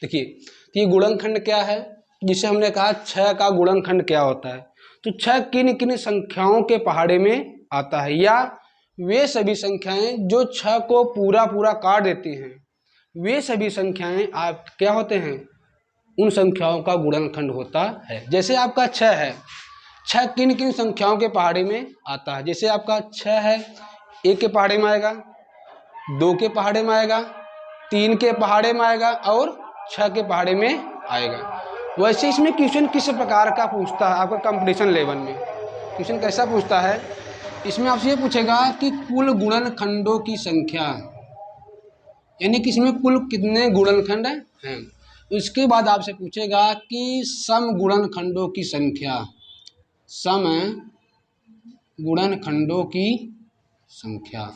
देखिए, तो ये गुणनखंड क्या है, जिसे हमने कहा 6 का गुणनखंड क्या होता है। तो 6 किन किन संख्याओं के पहाड़े में आता है, या वे सभी संख्याएं जो 6 को पूरा पूरा काट देती हैं, वे सभी संख्याएं आप क्या होते हैं, उन संख्याओं का गुणनखंड होता है। जैसे आपका 6 है, 6 किन किन संख्याओं के पहाड़े में आता है। जैसे आपका 6 है, 1 के पहाड़े में आएगा, 2 के पहाड़े में आएगा, 3 के पहाड़े में आएगा और 6 के पहाड़े में आएगा। वैसे इसमें क्वेश्चन किस प्रकार का पूछता है आपका कंपटीशन लेवल में, क्वेश्चन कैसा पूछता है, इसमें आपसे ये पूछेगा कि कुल गुणनखंडों की संख्या, यानी कि इसमें कुल कितने गुणनखंड हैं। उसके बाद आपसे पूछेगा कि सम गुणनखंडों की संख्या, सम गुणनखंडों की संख्या।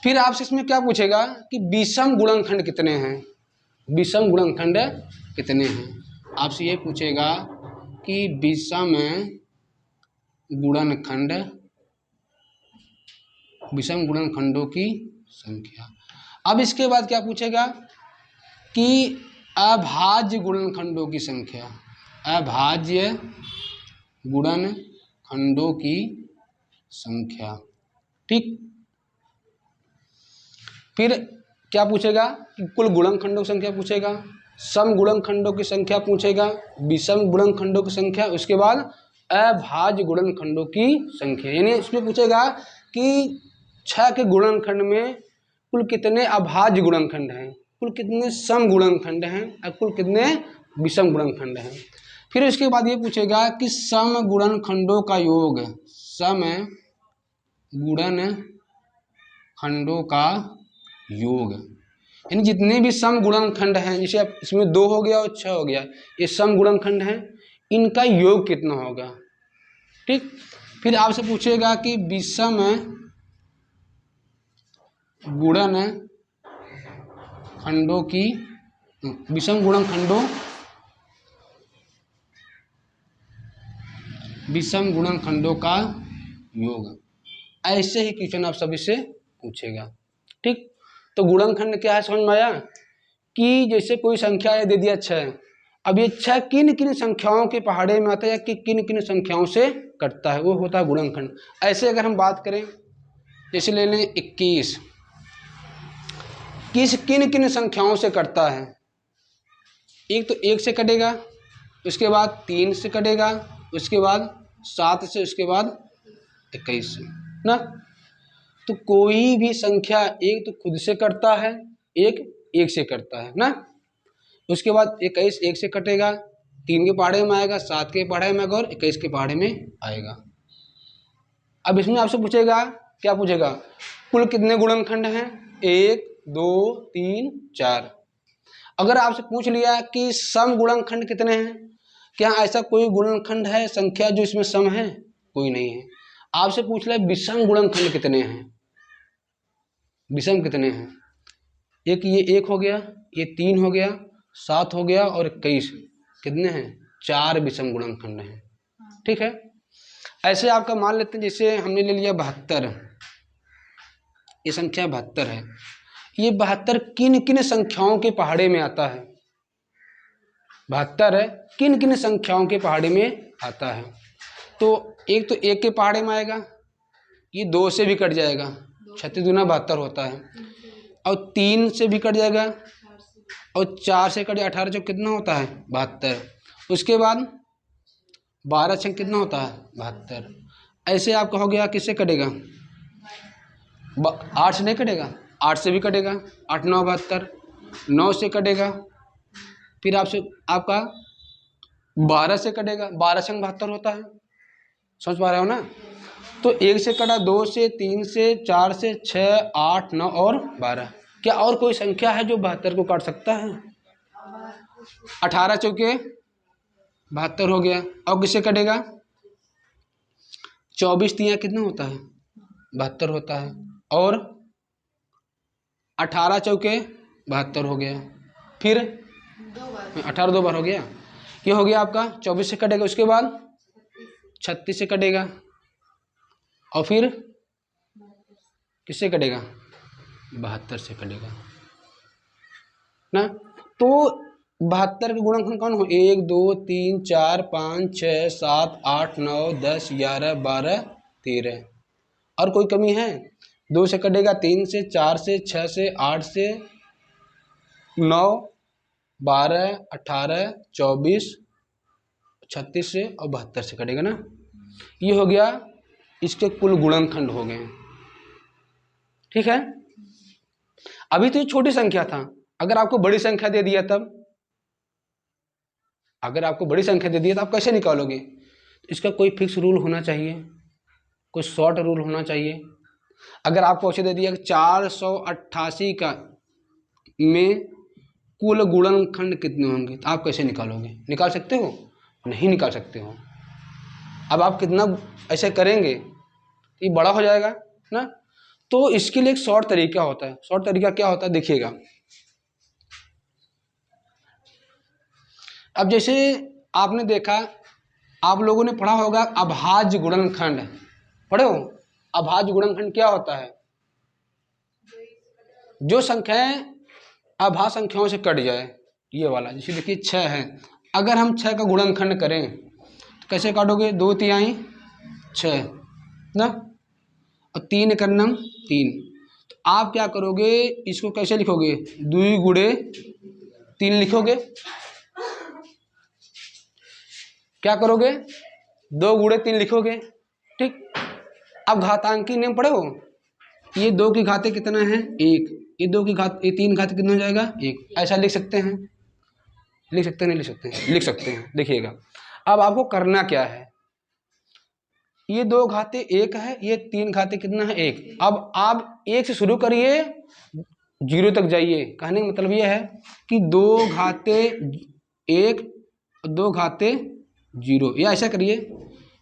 फिर आपसे इसमें क्या पूछेगा कि विषम गुणनखंड कितने हैं, विषम गुणनखंड कितने हैं। आपसे ये पूछेगा कि विषम गुणनखंड, विषम गुणनखंडों की संख्या। अब इसके बाद क्या पूछेगा कि अभाज्य गुणनखंडों की संख्या, अभाज्य गुणनखंडों की संख्या। ठीक, फिर क्या पूछेगा कि कुल गुणनखंडों की संख्या पूछेगा, सम गुणनखंडों की संख्या पूछेगा, विषम गुणनखंडों की संख्या, उसके बाद अभाज्य गुणनखंडों की संख्या। यानी इसमें पूछेगा कि 6 के गुणनखंड में कुल कितने अभाज्य गुणनखंड हैं, कुल कितने सम गुणनखंड हैं और कुल कितने विषम गुणनखंड हैं। फिर उसके बाद ये पूछेगा कि सम गुणनखंडों का योग, सम गुणनखंडों का योग, यानी जितने भी सम गुणनखंड हैं, जैसे अब इसमें 2 हो गया और 6 हो गया, ये सम गुणनखंड हैं, इनका योग कितना होगा। ठीक, फिर आपसे पूछेगा कि विषम गुणनखंडों की, विषम गुणनखंडों, विषम गुणनखंडों का योग। ऐसे ही क्वेश्चन आप सभी से पूछेगा। ठीक, तो गुणनखंड क्या है समझ में आया, कि जैसे कोई संख्या दे दिया 6, अब ये 6 किन किन संख्याओं के पहाड़े में आता है या कि किन किन संख्याओं से कटता है, वो होता है गुणनखंड। ऐसे अगर हम बात करें, जैसे ले लें 21, किन किन संख्याओं से कटता है। एक तो 1 से कटेगा, उसके बाद 3 से कटेगा, उसके बाद 7 से, उसके बाद 21 से ना। तो कोई भी संख्या एक तो खुद से कटता है, एक से कटता है ना। उसके बाद 21 1 से कटेगा, 3 के पहाड़े में आएगा, 7 के पहाड़े में आएगा और 21 के पहाड़े में आएगा। अब इसमें आपसे पूछेगा, क्या पूछेगा, कुल कितने गुणनखंड हैं, 1 2 3 4। अगर आपसे पूछ लिया कि सम गुणनखंड कितने हैं, क्या ऐसा कोई गुणनखंड है संख्या जो इसमें सम है, कोई नहीं है। आपसे पूछ लिया विषम गुणनखंड कितने हैं, विषम कितने हैं, एक ये 1 हो गया, ये 3 हो गया, 7 हो गया और 21, कितने हैं, 4 विषम गुणनखंड हैं। ठीक है, ऐसे आपका मान लेते हैं, जैसे हमने ले लिया 72, ये संख्या 72 है, ये 72 किन किन संख्याओं के पहाड़े में आता है, 72 है किन किन संख्याओं के पहाड़े में आता है। तो एक तो 1 के पहाड़े में आएगा, ये 2 से भी कट जाएगा, 36 दूना 72 होता है, और 3 से भी कट जाएगा, और 4 से कट, 18 जो कितना होता है 72। उसके बाद 12 से कितना होता है 72। ऐसे आपका हो गया, किससे कटेगा, 8 से नहीं कटेगा, 8 से भी कटेगा, 8 9 72, 9 से कटेगा, फिर आपसे आपका 12 से कटेगा, 12 से 72 होता है, समझ पा रहे हो ना। तो 1 से कटा, 2 से, 3 से, 4 से, 6 8 9 और 12। क्या और कोई संख्या है जो 72 को काट सकता है, 18 चौके 72 हो गया। अब किससे कटेगा, 24 तिया कितना होता है 72 होता है, और 18 चौके 72 हो गया, फिर 18 2 बार हो गया, ये हो गया आपका 24 से कटेगा, उसके बाद 36 से कटेगा, और फिर किससे कटेगा 72 से कटेगा ना। तो 72 के गुणनखंड कौन हो? 1 2 3 4 5 6 7 8 9 10 11 12 13। और कोई कमी है? 2 से कटेगा, 3 से, 4 से, 6 से, 8 से, 9 12 18 24 36 से और 72 से कटेगा ना। ये हो गया इसके कुल गुणनखंड हो गए। ठीक है। अभी तो ये छोटी संख्या था, अगर आपको बड़ी संख्या दे दिया तब, अगर आपको बड़ी संख्या दे दिया तो आप कैसे निकालोगे? इसका कोई फिक्स रूल होना चाहिए, कोई शॉर्ट रूल होना चाहिए। अगर आपको ऐसे दे दिया कि 488 का में कुल गुणनखंड कितने होंगे, तो आप कैसे निकालोगे? निकाल सकते हो? नहीं निकाल सकते हो। अब आप कितना ऐसे करेंगे ये बड़ा हो जाएगा ना। तो इसके लिए एक शॉर्ट तरीका होता है। शॉर्ट तरीका क्या होता है देखिएगा। अब जैसे आपने देखा, आप लोगों ने पढ़ा होगा अभाज्य गुणनखंड, पढ़े हो? अभाज्य गुणनखंड क्या होता है? जो संख्याएं अभाज्य संख्याओं से कट जाए, ये वाला। जैसे देखिए 6 है, अगर हम 6 का गुणनखंड करें तो कैसे काटोगे? 2 तिहाई 6 ना, और 3 कर्नम 3। तो आप क्या करोगे, इसको कैसे लिखोगे? 2 गुणे 3 लिखोगे। क्या करोगे? 2 गुणे 3 लिखोगे। ठीक। अब घातांकी नियम पढ़े हो? ये 2 की घाते कितना है? 1। ये 2 की घात, ये 3 घाते कितना हो जाएगा? 1। ऐसा लिख सकते हैं? लिख सकते हैं? नहीं लिख सकते हैं? लिख सकते हैं। देखिएगा, अब आपको करना क्या है, ये 2 घाते 1 है, ये 3 घाते कितना है? 1। अब आप 1 से शुरू करिए, 0 तक जाइए। कहने का मतलब ये है कि 2 घाते 1, 2 घाते 0, या ऐसा करिए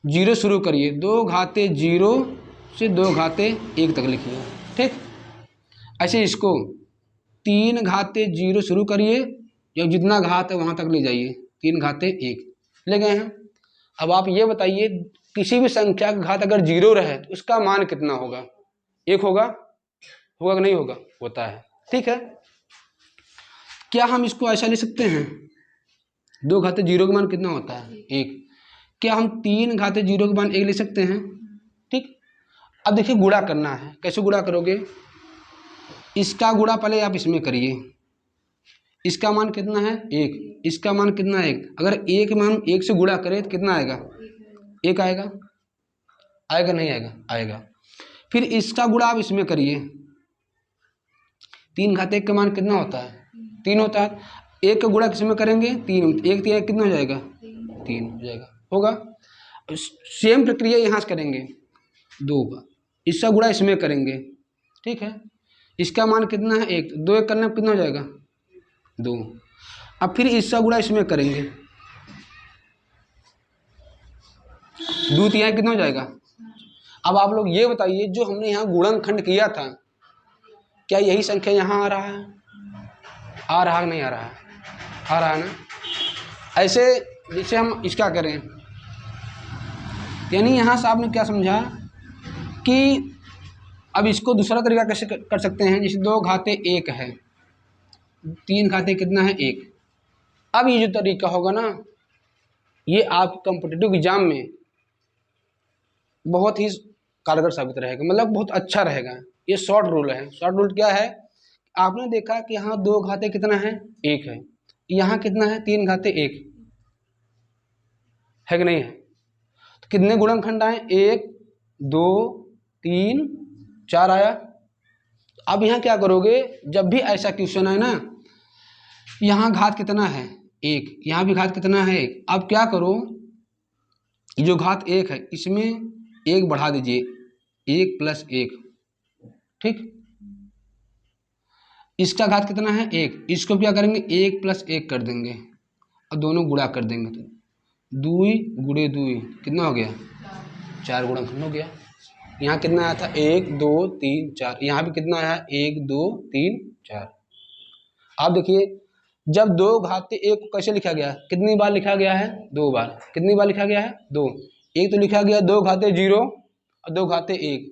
0 शुरू करिए, 2 घाते 0 से 2 घाते 1 तक लिखिए। ठीक। ऐसे इसको 3 घाते 0 शुरू करिए, या जितना घात है वहाँ तक ले जाइए, 3 घाते 1 ले गए हैं। अब आप ये बताइए, किसी भी संख्या का घात अगर 0 रहे तो उसका मान कितना होगा? 1 होगा? होगा कि नहीं होगा? होता है। ठीक है। क्या हम इसको ऐसा ले सकते हैं, 2 घाते 0 का मान कितना होता है? 1। क्या हम 3 घाते 0 का मान 1 ले सकते हैं? ठीक। अब देखिए गुणा करना है। कैसे गुणा करोगे? इसका गुणा पहले आप इसमें करिए। इसका मान कितना है? 1। इसका मान कितना है? 1। अगर 1 मान 1 से गुणा करें तो कितना आएगा? 1 आएगा। आएगा नहीं आएगा? आएगा। फिर इसका गुणा आप इसमें करिए। 3 घाते 1 का मान कितना होता है? 3 होता है। 1 का गुणा किसमें करेंगे? 3। 1 3 कितना हो जाएगा? 3 हो जाएगा। होगा। सेम प्रक्रिया यहाँ से करेंगे 2 का, इसका गुणा इसमें करेंगे। ठीक है। इसका मान कितना है? 1। 2 1 करने में कितना हो जाएगा? 2। अब फिर इसका गुणा इसमें करेंगे, 2 3 कितना हो जाएगा? अब आप लोग ये बताइए, जो हमने यहाँ गुणनखंड किया था, क्या यही संख्या यहाँ आ रहा है? आ रहा है नहीं आ रहा है? आ रहा है ना। ऐसे जैसे हम इसका करें, यानी यहाँ से आपने क्या समझा कि अब इसको दूसरा तरीका कैसे कर सकते हैं। जैसे 2 घाते 1 है, 3 घाते कितना है? 1। अब ये जो तरीका होगा ना, ये आप कॉम्पिटिटिव एग्जाम में बहुत ही कारगर साबित रहेगा, मतलब बहुत अच्छा रहेगा। ये शॉर्ट रूल है। शॉर्ट रूल क्या है? आपने देखा कि यहाँ 2 घाते कितना है? 1 है। यहाँ कितना है? 3 घाते 1 है कि नहीं है? तो कितने गुणनखंड आए? 1 2 3 4 आया। अब यहाँ क्या करोगे, जब भी ऐसा क्वेश्चन है ना, यहाँ घात कितना है? 1। यहाँ भी घात कितना है? 1। अब क्या करो, जो घात 1 है इसमें 1 बढ़ा दीजिए, 1 + 1। ठीक। इसका घात कितना है? 1। इसको क्या करेंगे? 1 + 1 कर देंगे और दोनों गुणा कर देंगे, तो 2 गुणे 2 कितना हो गया? 4 गुणनखंड हो गया। यहाँ कितना आया था? 1 2 3 4। यहाँ भी कितना आया? 1 2 3 4। आप देखिए, जब 2 घाते 1 को कैसे लिखा गया? कितनी बार लिखा गया है? 2 बार। कितनी बार लिखा गया है? 2। एक तो लिखा गया 2 घाते 0 और 2 घाते 1।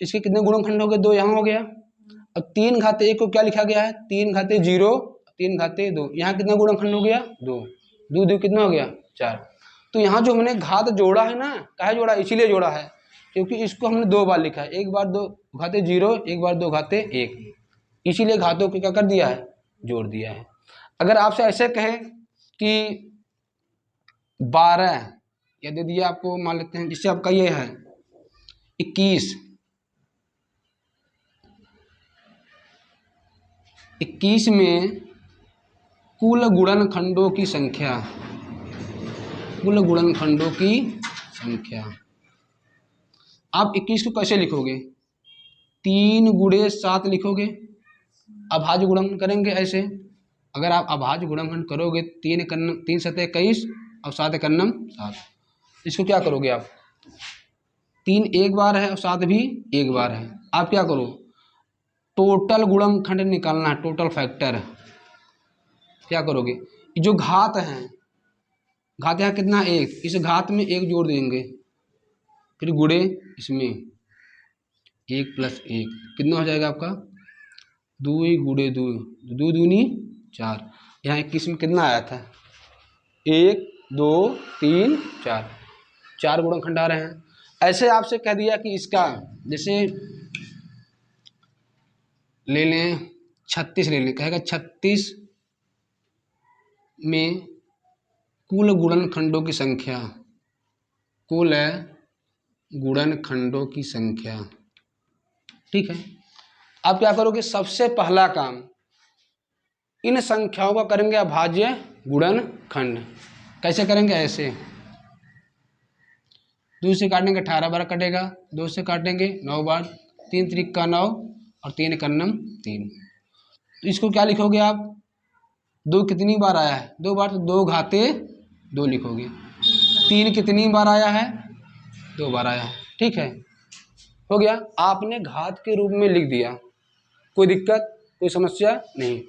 इसके कितने गुणनखंड हो गए? 2 यहाँ हो गया। अब 3 घाते 1 को क्या लिखा गया है? 3 घाते 0, 3 घाते 2, यहाँ कितना गुणनखंड हो गया 2, 2 2 कितना हो गया 4। तो यहाँ जो हमने घात जोड़ा है ना, काहे जोड़ा, इसीलिए जोड़ा है क्योंकि इसको हमने 2 बार लिखा है, एक बार 2 घाते 0, एक बार 2 घाते 1, इसीलिए घातों को क्या कर दिया है, जोड़ दिया है। अगर आपसे ऐसे कहें कि 12 या दे दिया आपको, मान लेते हैं जिससे आपका ये है 21 में कुल गुणनखंडों की संख्या, कुल गुणनखंडों की संख्या, आप 21 को कैसे लिखोगे, 3 गुणे 7 लिखोगे, अभाज्य गुणनखंड करेंगे ऐसे। अगर आप अभाज्य गुणनखंड करोगे 3 सतह 21 और 7 एकन्नम 7, इसको क्या करोगे आप, 3 एक बार है और 7 भी एक बार है, आप क्या करो, टोटल गुणनखंड निकालना है, टोटल फैक्टर। क्या करोगे, जो घात है, घात यहाँ कितना 1, इस घात में 1 जोड़ देंगे, फिर गुणे इसमें 1 + 1 कितना हो जाएगा आपका 2 गुणे 2, 2 दूनी 4। यहाँ 21 में कितना आया था 1 2 3 4, 4 गुणनखंड आ रहे हैं। ऐसे आपसे कह दिया कि इसका जैसे ले लें 36 ले लें, कहेगा 36 में कुल गुणनखंडों की संख्या, कुल गुणनखंडों की संख्या, ठीक है। अब क्या करोगे, सबसे पहला काम इन संख्याओं का करेंगे अभाज्य गुणनखंड। कैसे करेंगे, ऐसे 2 से काटेंगे 18 बार कटेगा, 2 से काटेंगे 9 बार, 3 त्रिक 9 और 3 एकन्नम 3। तो इसको क्या लिखोगे आप, 2 कितनी बार आया है 2 बार, तो 2 घाते 2 लिखोगे। 3 कितनी बार आया है 2 बार आया है, ठीक है, हो गया। आपने घात के रूप में लिख दिया, कोई दिक्कत कोई समस्या नहीं।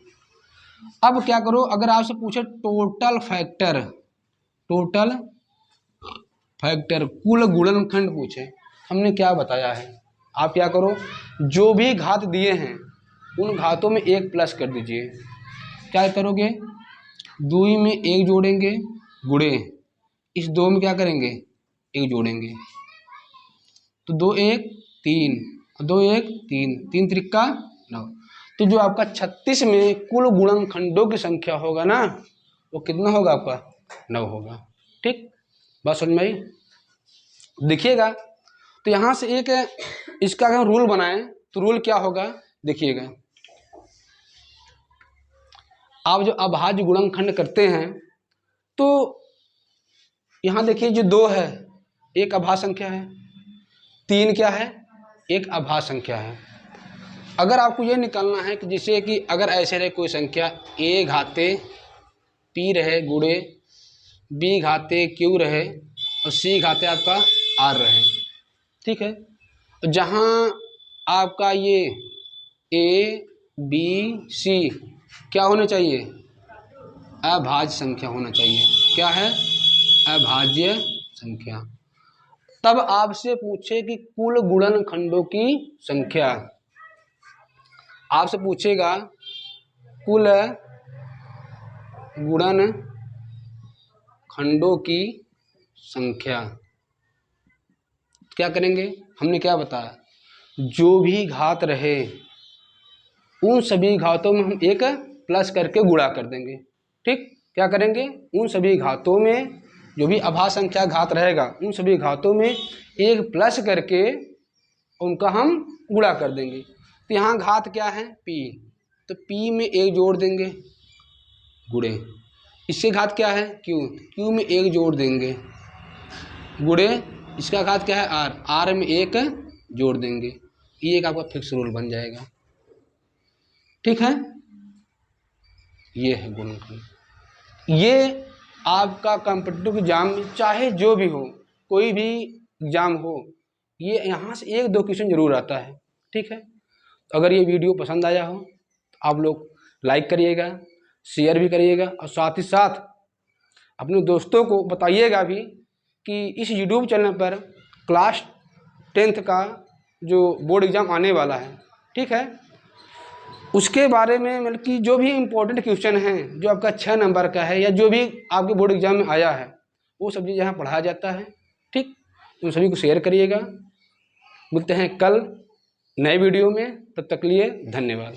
अब क्या करो, अगर आपसे पूछे टोटल फैक्टर, टोटल फैक्टर कुल गुणनखंड पूछे, हमने क्या बताया है, आप क्या करो, जो भी घात दिए हैं उन घातों में 1 प्लस कर दीजिए। क्या करोगे, 2 में 1 जोड़ेंगे, गुणे इस 2 में क्या करेंगे 1 जोड़ेंगे, तो 2 1 3 2 1 3, 3 त्रिका 9। तो जो आपका 36 में कुल गुणनखंडों की संख्या होगा ना, वो कितना होगा आपका 9 होगा, ठीक। बस समझ में आई, देखिएगा। तो यहाँ से एक इसका अगर रूल बनाएं तो रूल क्या होगा, देखिएगा। आप जो अभाज्य गुणनखंड करते हैं तो यहाँ देखिए जो 2 है एक अभाज्य संख्या है, 3 क्या है एक अभाज्य संख्या है। अगर आपको ये निकालना है कि जैसे कि अगर ऐसे रहे कोई संख्या a घाते p रहे गुणे b घाते q रहे और c घाते आपका r रहे, ठीक है। जहाँ आपका ये a b c क्या होना चाहिए, अभाज्य संख्या होना चाहिए। क्या है, अभाज्य संख्या। तब आपसे पूछे कि कुल गुणनखंडों की संख्या, आपसे पूछेगा कुल गुणनखंडों की संख्या, क्या करेंगे, हमने क्या बताया, जो भी घात रहे उन सभी घातों में हम 1 प्लस करके गुणा कर देंगे, ठीक। क्या करेंगे, उन सभी घातों में जो भी अभाज्य संख्या घात रहेगा उन सभी घातों में 1 प्लस करके उनका हम गुणा कर देंगे। तो यहाँ घात क्या है p, तो p में 1 जोड़ देंगे गुणे, इससे घात क्या है q, q में 1 जोड़ देंगे गुणे, इसका घात क्या है r, r में 1 जोड़ देंगे। ये एक आपका फिक्स रूल बन जाएगा, ठीक है। ये है गुणनखंड। ये आपका कॉम्पिटिटिव एग्जाम में चाहे जो भी हो, कोई भी एग्जाम हो, ये यहाँ से 1-2 क्वेश्चन जरूर आता है, ठीक है। तो अगर ये वीडियो पसंद आया हो तो आप लोग लाइक करिएगा, शेयर भी करिएगा और साथ ही साथ अपने दोस्तों को बताइएगा भी कि इस यूट्यूब चैनल पर क्लास 10th का जो बोर्ड एग्ज़ाम आने वाला है, ठीक है। उसके बारे में मतलब कि जो भी इम्पोर्टेंट क्वेश्चन हैं जो आपका 6 नंबर का है या जो भी आपके बोर्ड एग्जाम में आया है वो सब चीज़ यहाँ पढ़ाया जाता है। ठीक, उन सभी को शेयर करिएगा। मिलते हैं कल नए वीडियो में, तब तक के लिए धन्यवाद।